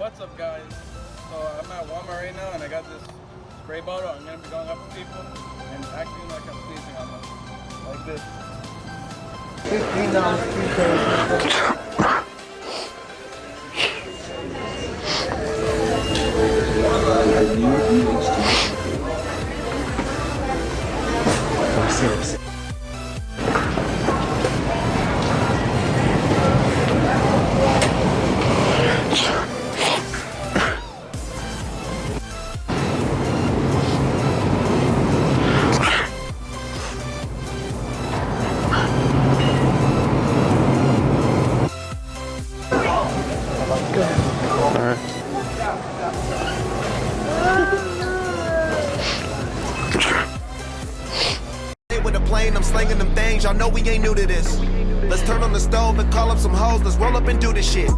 What's up, guys? So I'm at Walmart right now and I got this spray bottle. I'm gonna be going up to people and acting like I'm sneezing on them. Like this. With a plane, I'm slinging them things. Y'all know we ain't new to this. Let's turn on the stove and call up some hoes. Let's roll up and do this shit.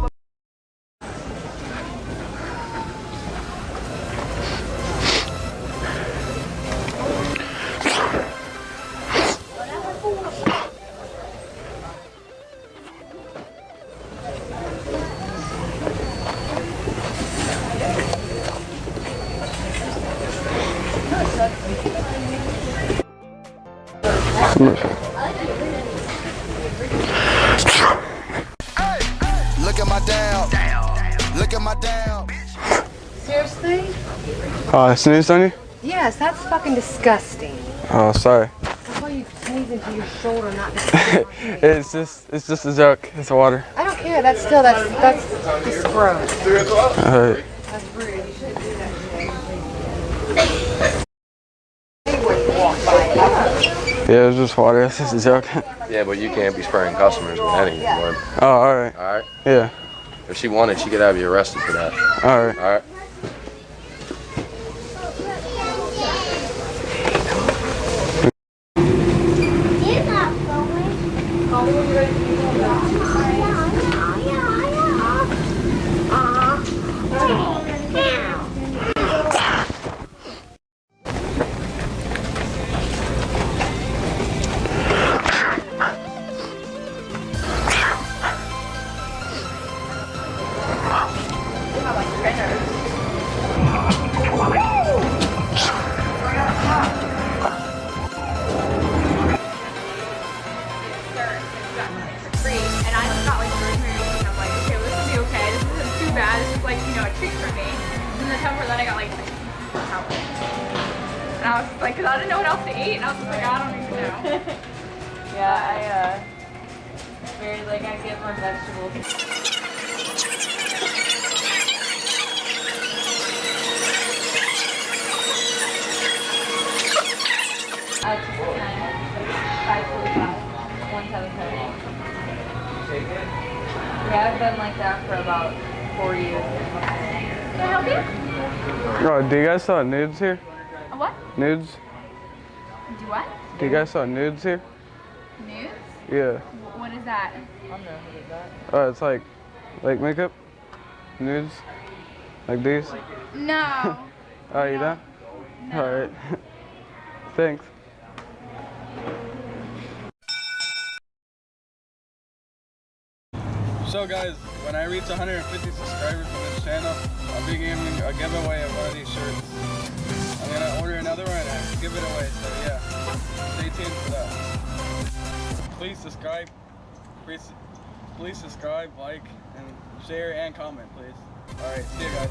Look at my down. Look at my down. Seriously? Oh, I sneezed on you? Yes, that's fucking disgusting. Oh, sorry. I thought you sneezed into your shoulder, not the It's just a joke. It's water. I don't care. That's just gross. Alright. That's rude. You shouldn't do that Yeah, it was just water. It's just a joke. Yeah, but you can't be spraying customers with that anymore. Oh, alright. All right. Yeah. If she wanted, she could have you arrested for that. Alright. All right. And I just got like rosemary and I'm like, okay, well, this will be okay. This isn't too bad. This is like, you know, a treat for me. And then then I got like out. And I was like, because I didn't know what else to eat. And I was just like, I don't even know. Yeah, very like I get my vegetables. I just 5:45, 1:7:30. Yeah, I've been like that for about 4 years. Can I help you? Oh, do you guys sell nudes here? A what? Nudes? Do what? Do you guys sell nudes here? Nudes? Yeah. What is that? Oh, it's like makeup? Nudes? Like these? No. Oh, you don't? No. Alright. Thanks. So guys, when I reach 150 subscribers on this channel, I'll be giving a giveaway of one of these shirts. I'm gonna order another one and give it away, so yeah, stay tuned for that. Please subscribe, please subscribe, like, and share and comment, please. Alright, see you guys.